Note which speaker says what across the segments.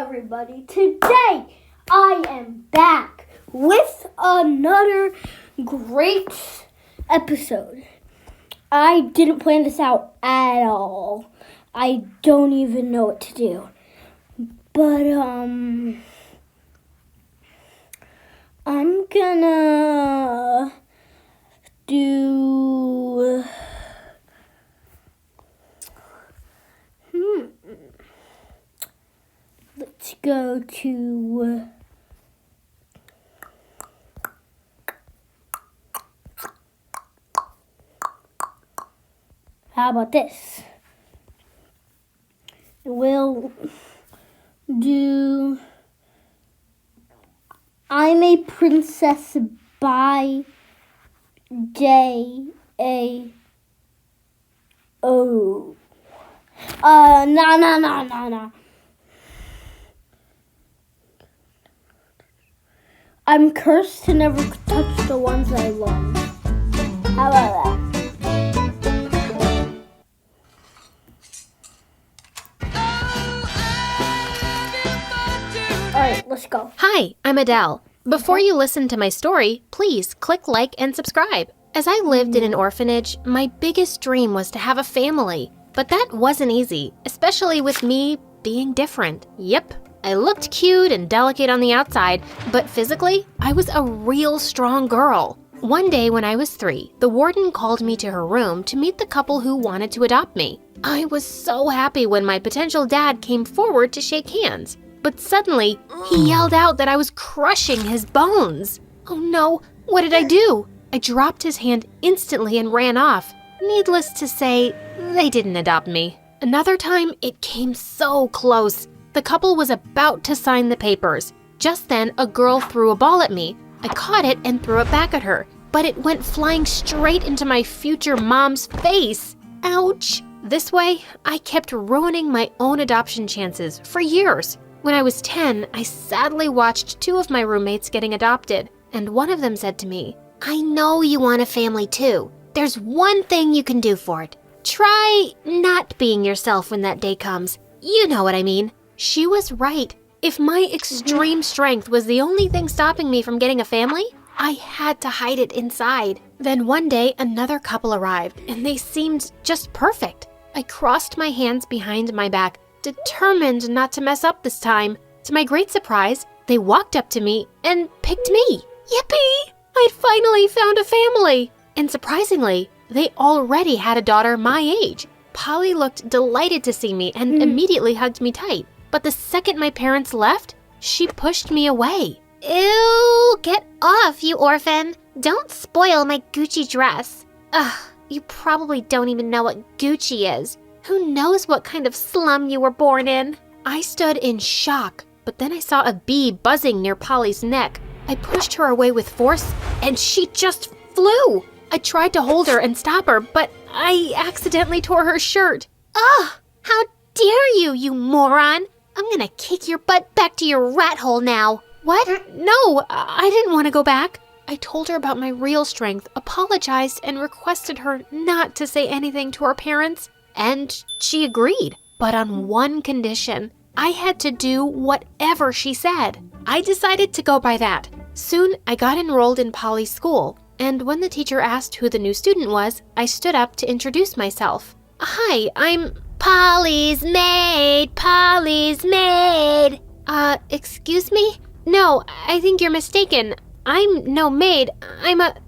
Speaker 1: everybody. Today I am back with another great episode. I didn't plan this out at all. I don't even know what to do. But I'm gonna do let's go to how about this? We'll do I'm a Princess by J.A.O. No. I'm cursed to never touch the ones I love. How about that? Alright, let's go.
Speaker 2: Hi, I'm Adele. Before you listen to my story, please click like and subscribe. As I lived in an orphanage, my biggest dream was to have a family. But that wasn't easy, especially with me being different. Yep, I looked cute and delicate on the outside, but physically, I was a real strong girl. One day when I was 3, the warden called me to her room to meet the couple who wanted to adopt me. I was so happy when my potential dad came forward to shake hands. But suddenly, he yelled out that I was crushing his bones. Oh no, what did I do? I dropped his hand instantly and ran off. Needless to say, they didn't adopt me. Another time, it came so close. The couple was about to sign the papers. Just then, a girl threw a ball at me. I caught it and threw it back at her, but it went flying straight into my future mom's face. Ouch! This way, I kept ruining my own adoption chances for years. When I was 10, I sadly watched 2 of my roommates getting adopted, and one of them said to me, "I know you want a family too. There's one thing you can do for it. Try not being yourself when that day comes. You know what I mean." She was right. If my extreme strength was the only thing stopping me from getting a family, I had to hide it inside. Then one day, another couple arrived, and they seemed just perfect. I crossed my hands behind my back, determined not to mess up this time. To my great surprise, they walked up to me and picked me. Yippee! I'd finally found a family. And surprisingly, they already had a daughter my age. Polly looked delighted to see me and immediately hugged me tight. But the second my parents left, she pushed me away. Ew, get off, you orphan. Don't spoil my Gucci dress. Ugh, you probably don't even know what Gucci is. Who knows what kind of slum you were born in? I stood in shock, but then I saw a bee buzzing near Polly's neck. I pushed her away with force, and she just flew. I tried to hold her and stop her, but I accidentally tore her shirt. Ugh, how dare you, you moron! I'm gonna kick your butt back to your rat hole now. What? No, I didn't want to go back. I told her about my real strength, apologized, and requested her not to say anything to her parents. And she agreed, but on one condition. I had to do whatever she said. I decided to go by that. Soon, I got enrolled in Polly's school, and when the teacher asked who the new student was, I stood up to introduce myself. Hi, I'm Polly's maid, Polly's maid. Excuse me? No, I think you're mistaken. I'm no maid,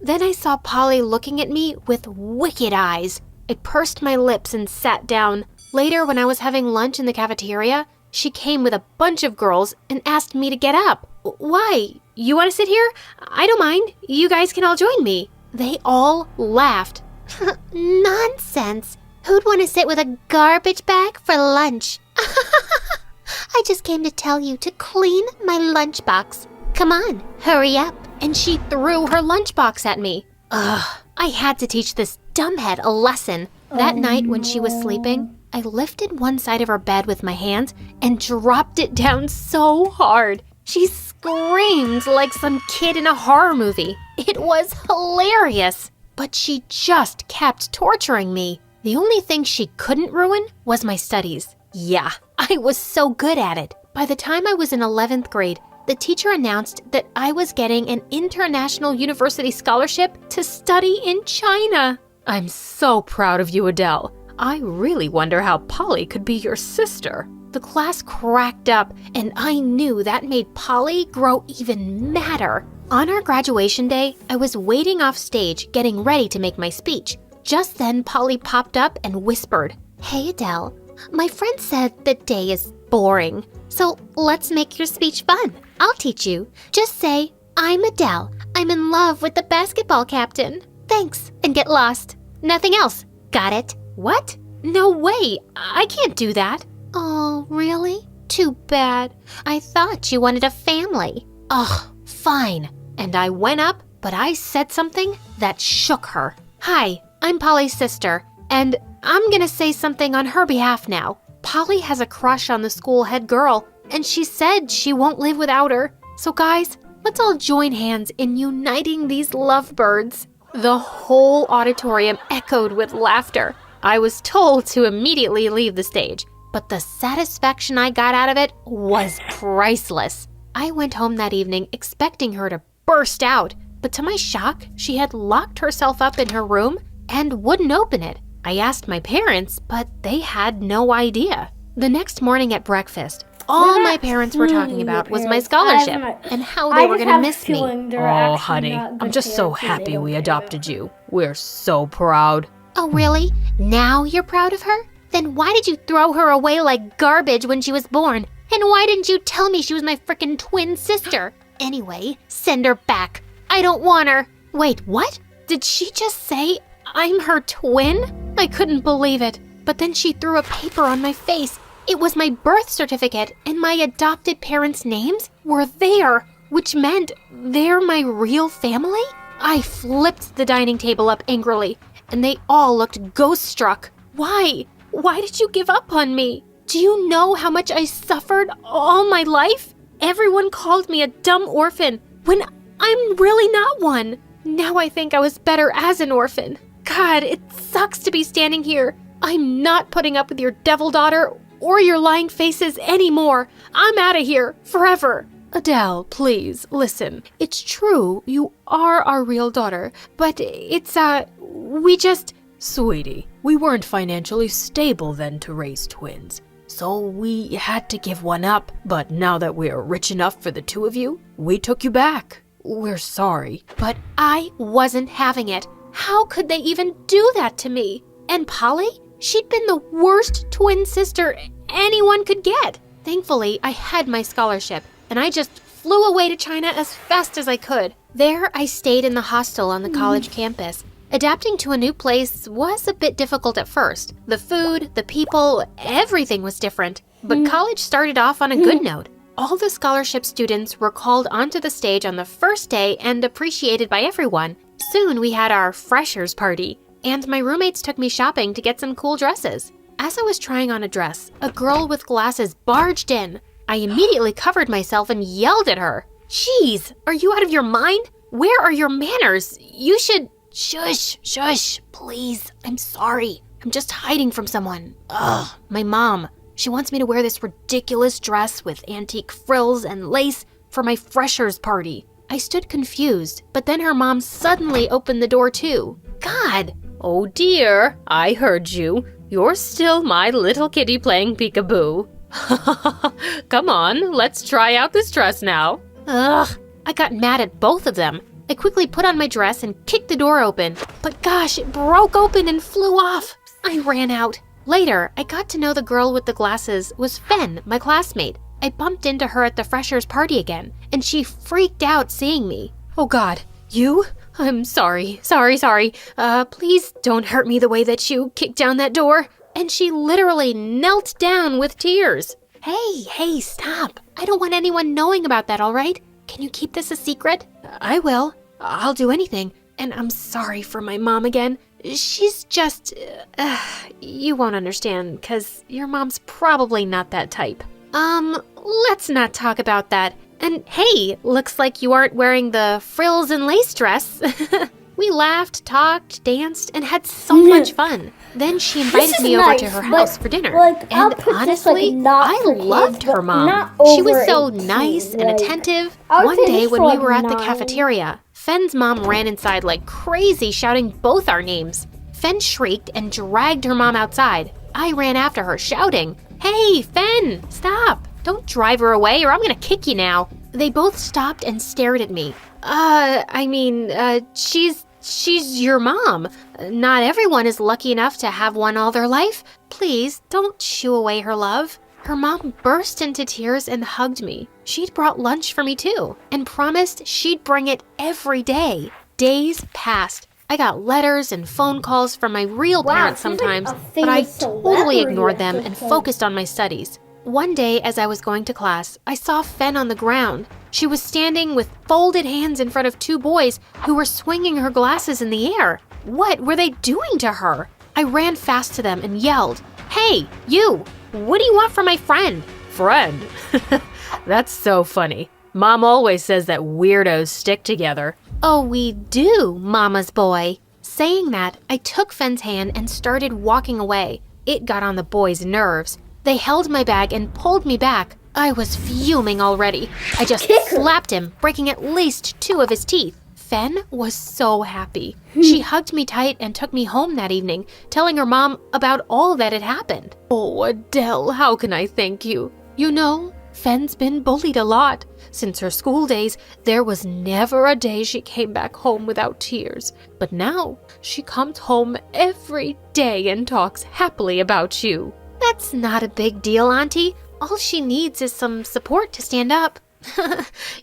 Speaker 2: Then I saw Polly looking at me with wicked eyes. I pursed my lips and sat down. Later, when I was having lunch in the cafeteria, she came with a bunch of girls and asked me to get up. Why? You want to sit here? I don't mind. You guys can all join me. They all laughed. Nonsense. Who'd want to sit with a garbage bag for lunch? I just came to tell you to clean my lunchbox. Come on, hurry up. And she threw her lunchbox at me. Ugh. I had to teach this dumbhead a lesson. That night when she was sleeping, I lifted one side of her bed with my hands and dropped it down so hard. She screamed like some kid in a horror movie. It was hilarious. But she just kept torturing me. The only thing she couldn't ruin was my studies. Yeah, I was so good at it. By the time I was in 11th grade, the teacher announced that I was getting an international university scholarship to study in China. I'm so proud of you, Adele. I really wonder how Polly could be your sister. The class cracked up, and I knew that made Polly grow even madder. On our graduation day, I was waiting off stage, getting ready to make my speech. Just then, Polly popped up and whispered, "Hey, Adele, my friend said the day is boring, so let's make your speech fun. I'll teach you. Just say, 'I'm Adele. I'm in love with the basketball captain. Thanks,' and get lost. Nothing else. Got it?" What? No way. I can't do that. Oh, really? Too bad. I thought you wanted a family. Ugh, fine. And I went up, but I said something that shook her. Hi, I'm Polly's sister, and I'm gonna say something on her behalf now. Polly has a crush on the school head girl, and she said she won't live without her. So guys, let's all join hands in uniting these lovebirds. The whole auditorium echoed with laughter. I was told to immediately leave the stage, but the satisfaction I got out of it was priceless. I went home that evening expecting her to burst out, but to my shock, she had locked herself up in her room and wouldn't open it. I asked my parents, but they had no idea. The next morning at breakfast, all my parents were talking about was my scholarship and how they were going to miss me.
Speaker 3: Oh, honey, I'm just so happy we adopted you. We're so proud.
Speaker 2: Oh, really? Now you're proud of her? Then why did you throw her away like garbage when she was born? And why didn't you tell me she was my frickin' twin sister? Anyway, send her back. I don't want her. Wait, what? Did she just say I'm her twin? I couldn't believe it. But then she threw a paper on my face. It was my birth certificate, and my adopted parents' names were there, which meant they're my real family? I flipped the dining table up angrily, and they all looked ghost-struck. Why? Why did you give up on me? Do you know how much I suffered all my life? Everyone called me a dumb orphan when I'm really not one. Now I think I was better as an orphan. God, it sucks to be standing here. I'm not putting up with your devil daughter or your lying faces anymore. I'm out of here forever.
Speaker 3: Adele, please, listen. It's true, you are our real daughter, but we just... Sweetie, we weren't financially stable then to raise twins, so we had to give one up. But now that we're rich enough for the two of you, we took you back. We're sorry.
Speaker 2: But I wasn't having it. How could they even do that to me? And Polly? She'd been the worst twin sister anyone could get. Thankfully, I had my scholarship, and I just flew away to China as fast as I could. There, I stayed in the hostel on the college campus. Adapting to a new place was a bit difficult at first. The food, the people, everything was different. But college started off on a good note. All the scholarship students were called onto the stage on the first day and appreciated by everyone. Soon we had our freshers party, and my roommates took me shopping to get some cool dresses. As I was trying on a dress, a girl with glasses barged in. I immediately covered myself and yelled at her. "Jeez, are you out of your mind? Where are your manners? You should..." "Shush, shush, please. I'm sorry. I'm just hiding from someone." Ugh, my mom. She wants me to wear this ridiculous dress with antique frills and lace for my freshers party. I stood confused, but then her mom suddenly opened the door too. God.
Speaker 3: Oh dear, I heard you. You're still my little kitty playing peekaboo. Come on, let's try out this dress now.
Speaker 2: Ugh, I got mad at both of them. I quickly put on my dress and kicked the door open. But gosh, it broke open and flew off. I ran out. Later, I got to know the girl with the glasses was Fen, my classmate. I bumped into her at the freshers' party again, and she freaked out seeing me.
Speaker 3: Oh God, you? I'm sorry. Please don't hurt me the way that you kicked down that door.
Speaker 2: And she literally knelt down with tears. Hey, stop. I don't want anyone knowing about that, all right? Can you keep this a secret?
Speaker 3: I will. I'll do anything. And I'm sorry for my mom again.
Speaker 2: She's just... you won't understand, because your mom's probably not that type. Let's not talk about that. And hey, looks like you aren't wearing the frills and lace dress. We laughed, talked, danced, and had so much fun. Then she invited me over to her house for dinner.
Speaker 1: I'll
Speaker 2: And
Speaker 1: put this,
Speaker 2: honestly,
Speaker 1: not
Speaker 2: I
Speaker 1: for kids,
Speaker 2: loved her
Speaker 1: but
Speaker 2: mom.
Speaker 1: not
Speaker 2: She was
Speaker 1: over
Speaker 2: so
Speaker 1: 18,
Speaker 2: nice and attentive.
Speaker 1: I would
Speaker 2: One
Speaker 1: say
Speaker 2: day
Speaker 1: just
Speaker 2: when
Speaker 1: for,
Speaker 2: we were at the
Speaker 1: 9.
Speaker 2: cafeteria, Fen's mom ran inside like crazy, shouting both our names. Fen shrieked and dragged her mom outside. I ran after her, shouting, "Hey, Fen, stop! Don't drive her away or I'm gonna kick you now." They both stopped and stared at me. She's your mom. Not everyone is lucky enough to have one all their life. Please, don't shoo away her love. Her mom burst into tears and hugged me. She'd brought lunch for me too, and promised she'd bring it every day. Days passed. I got letters and phone calls from my real parents
Speaker 1: she's like
Speaker 2: sometimes,
Speaker 1: a
Speaker 2: but I
Speaker 1: famous
Speaker 2: totally
Speaker 1: celebrity
Speaker 2: ignored
Speaker 1: at
Speaker 2: them
Speaker 1: this
Speaker 2: and
Speaker 1: point.
Speaker 2: focused on my studies. One day, as I was going to class, I saw Fen on the ground. She was standing with folded hands in front of 2 boys who were swinging her glasses in the air. What were they doing to her? I ran fast to them and yelled, "Hey, you! What do you want from my friend?"
Speaker 3: Friend? That's so funny. Mom always says that weirdos stick together.
Speaker 2: "Oh, we do, Mama's boy." Saying that, I took Fen's hand and started walking away. It got on the boys' nerves. They held my bag and pulled me back. I was fuming already. I just slapped him, breaking at least 2 of his teeth. Fen was so happy. She hugged me tight and took me home that evening, telling her mom about all that had happened.
Speaker 3: Oh, Adele, how can I thank you? You know, Fen's been bullied a lot. Since her school days, there was never a day she came back home without tears. But now, she comes home every day and talks happily about you.
Speaker 2: That's not a big deal, Auntie. All she needs is some support to stand up.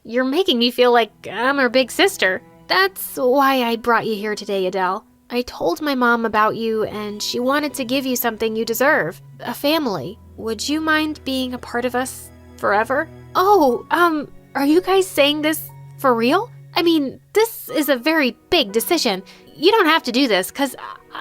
Speaker 2: You're making me feel like I'm her big sister. That's why I brought you here today, Adele. I told my mom about you and she wanted to give you something you deserve. A family. Would you mind being a part of us forever? Oh, are you guys saying this for real? I mean, this is a very big decision. You don't have to do this because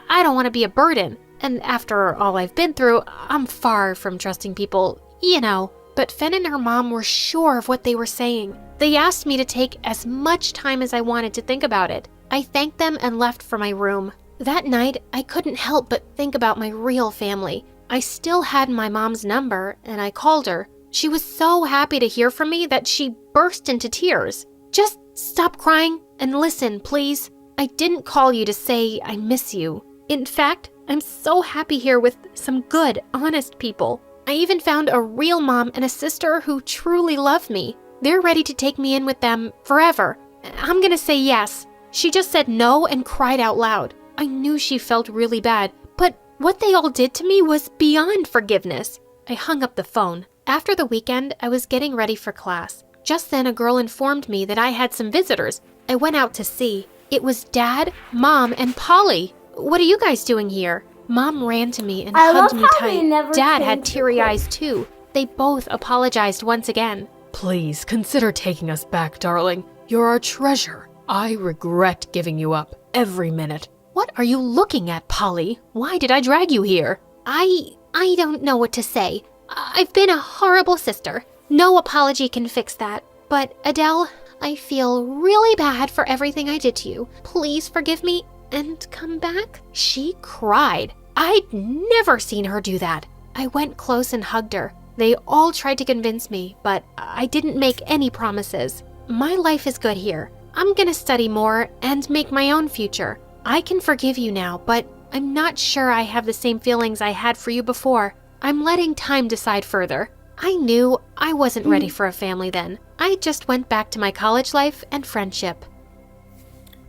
Speaker 2: I don't want to be a burden. And after all I've been through, I'm far from trusting people, you know. But Fen and her mom were sure of what they were saying. They asked me to take as much time as I wanted to think about it. I thanked them and left for my room. That night, I couldn't help but think about my real family. I still had my mom's number, and I called her. She was so happy to hear from me that she burst into tears. "Just stop crying and listen, please. I didn't call you to say I miss you. In fact, I'm so happy here with some good, honest people. I even found a real mom and a sister who truly love me. They're ready to take me in with them forever. I'm gonna say yes." She just said no and cried out loud. I knew she felt really bad, but what they all did to me was beyond forgiveness. I hung up the phone. After the weekend, I was getting ready for class. Just then, a girl informed me that I had some visitors. I went out to see. It was Dad, Mom, and Polly. "What are you guys doing here?" Mom ran to me and hugged me tight. Dad had teary eyes too. They both apologized once again.
Speaker 3: Please consider taking us back, darling. You're our treasure. I regret giving you up every minute.
Speaker 2: What are you looking at, Polly? Why did I drag you here? I don't know what to say. I've been a horrible sister. No apology can fix that. But Adele, I feel really bad for everything I did to you. Please forgive me and come back." She cried. I'd never seen her do that. I went close and hugged her. They all tried to convince me, but I didn't make any promises. My life is good here. I'm gonna study more and make my own future. I can forgive you now, but I'm not sure I have the same feelings I had for you before. I'm letting time decide further. I knew I wasn't ready for a family then. I just went back to my college life and friendship.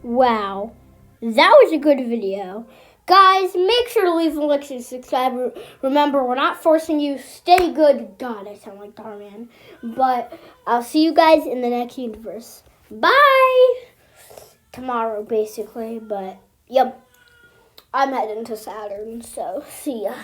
Speaker 1: Wow, that was a good video. Guys, make sure to leave a like and subscribe. Remember, we're not forcing you. Stay good. God, I sound like Darman. But I'll see you guys in the next universe. Bye! Tomorrow, basically. But, yep. I'm heading to Saturn, so see ya.